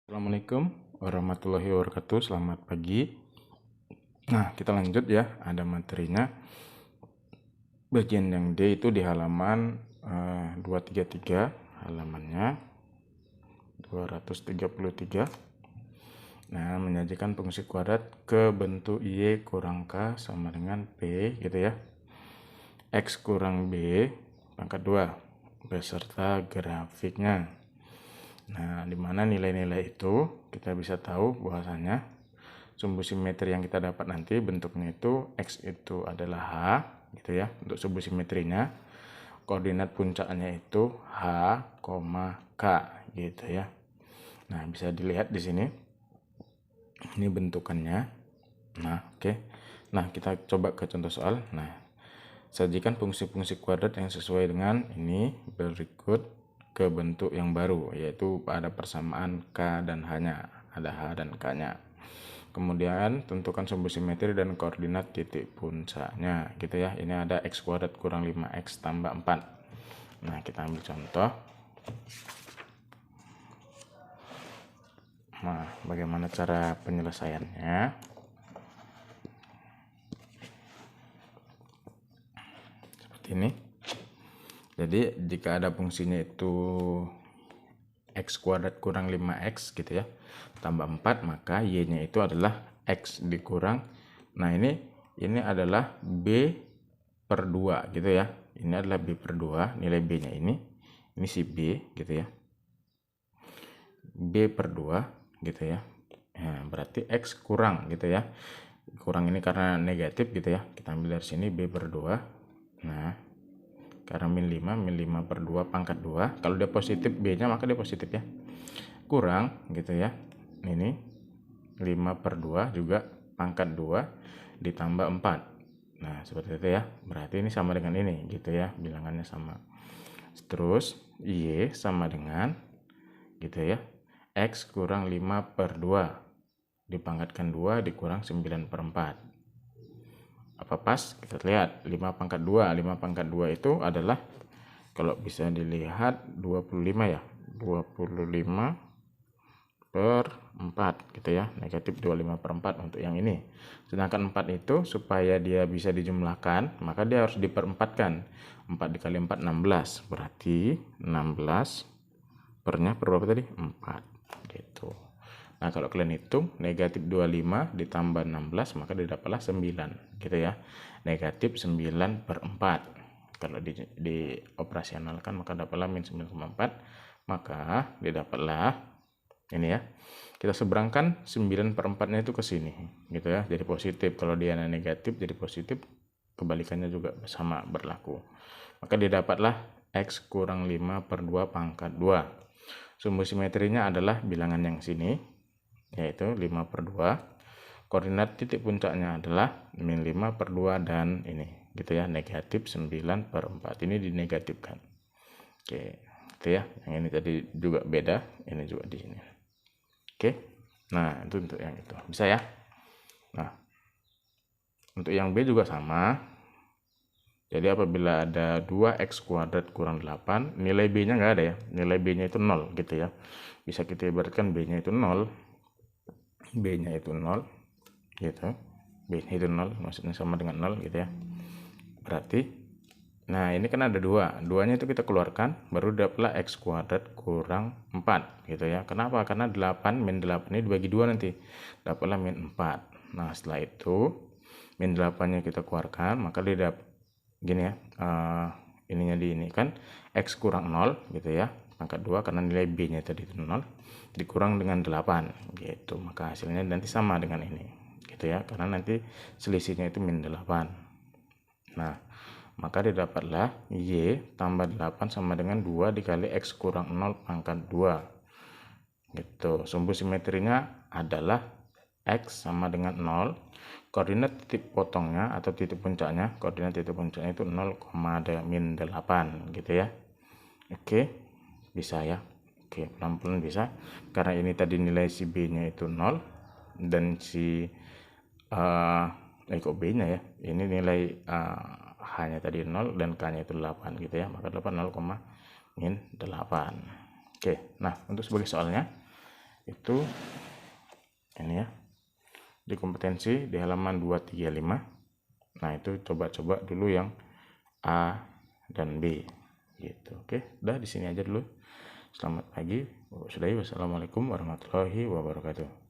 Assalamualaikum warahmatullahi wabarakatuh. Selamat pagi. Nah, kita lanjut ya. Ada materinya. Bagian yang D itu di halaman 233, halamannya 233. Nah, menyajikan fungsi kuadrat ke bentuk Y kurang K sama dengan P gitu ya. X kurang B pangkat 2 beserta grafiknya. Nah, di mana nilai-nilai itu kita bisa tahu bahwasanya sumbu simetri yang kita dapat nanti bentuknya itu X itu adalah H gitu ya untuk sumbu simetrinya. Koordinat puncaknya itu H, K gitu ya. Nah, bisa dilihat di sini. Ini bentukannya. Nah, oke. Nah, kita coba ke contoh soal. Nah, sajikan fungsi-fungsi kuadrat yang sesuai dengan ini berikut ke bentuk yang baru, yaitu pada persamaan K dan H-nya. Ada H dan K-nya. Kemudian tentukan sumbu simetri dan koordinat titik puncaknya gitu ya. Ini ada X kuadrat kurang 5X tambah 4. Nah, kita ambil contoh. Nah, bagaimana cara penyelesaiannya? Seperti ini. Jadi jika ada fungsinya itu X kuadrat kurang 5X gitu ya tambah 4, maka Y-nya itu adalah X dikurang, nah ini adalah B per 2 gitu ya. Ini adalah B per 2, nilai B-nya ini si B gitu ya, B per 2 gitu ya. Nah, berarti X kurang gitu ya, kurang ini karena negatif gitu ya, kita ambil dari sini B per 2. Nah, karena min 5 per 2 pangkat 2. Kalau dia positif B-nya maka dia positif ya. Kurang gitu ya. Ini 5 per 2 juga pangkat 2 ditambah 4. Nah, seperti itu ya. Berarti ini sama dengan ini gitu ya. Bilangannya sama. Terus Y sama dengan gitu ya. X kurang 5 per 2 dipangkatkan 2 dikurang 9 per 4. Apa pas? Kita lihat 5 pangkat 2. 5 pangkat 2 itu adalah, kalau bisa dilihat 25 ya. 25 per 4 gitu ya. Negatif 25 per 4 untuk yang ini. Sedangkan 4 itu supaya dia bisa dijumlahkan, maka dia harus diperempatkan. 4 dikali 4 16. Berarti 16 pernya per berapa tadi? 4 gitu. Nah, kalau kalian hitung negatif 25 ditambah 16 maka didapatlah 9 gitu ya. Negatif 9 per 4. Kalau di operasionalkan maka dapatlah min 9,4. Maka didapatlah ini ya. Kita seberangkan 9 per 4-nya itu ke sini gitu ya. Jadi positif. Kalau dia negatif jadi positif. Kebalikannya juga sama berlaku. Maka didapatlah X kurang 5 per 2 pangkat 2. Sumbu simetrinya adalah bilangan yang sini, yaitu 5 per 2. Koordinat titik puncaknya adalah min 5 per 2 dan ini gitu ya, negatif 9 per 4. Ini dinegatifkan. Oke, gitu ya. Yang ini tadi juga beda, ini juga di sini. Oke. Nah, itu untuk yang itu. Bisa ya? Nah, untuk yang B juga sama. Jadi apabila ada 2X kuadrat kurang 8, nilai B-nya nggak ada ya. Nilai B-nya itu 0 gitu ya. Bisa kita ibaratkan B-nya itu 0. B-nya itu 0 gitu. B-nya itu 0, maksudnya sama dengan 0 gitu ya. Berarti nah ini kan ada 2. 2-nya itu kita keluarkan baru dapatlah X kuadrat kurang 4 gitu ya. Kenapa? Karena 8 min 8 ini dibagi 2 nanti. Dapatlah min 4. Nah, setelah itu min 8-nya kita keluarkan, maka dia dapat gini ya. Ininya di ini kan X kurang 0 gitu ya. Pangkat 2 karena nilai B-nya tadi itu 0 dikurang dengan 8 gitu. Maka hasilnya nanti sama dengan ini gitu ya. Karena nanti selisihnya itu min 8. Nah, maka didapatlah Y tambah 8 sama dengan 2 dikali X kurang 0 pangkat 2 gitu. Sumbu simetrinya adalah X sama dengan 0. Koordinat titik potongnya atau titik puncaknya, koordinat titik puncaknya itu 0, min 8 gitu ya. Oke, bisa ya. Oke, pelan-pelan bisa. Karena ini tadi nilai si B-nya itu 0 dan si kok B-nya ya. Ini nilai H-nya tadi 0 dan K-nya itu 8 gitu ya. Maka 8 0, min 8. Oke, nah untuk sebagai soalnya itu ini ya, di kompetensi di halaman 235. Nah itu coba-coba dulu yang A dan B gitu. Oke, udah di sini aja dulu. Selamat pagi, Bapak Sudahi. Wassalamualaikum warahmatullahi wabarakatuh.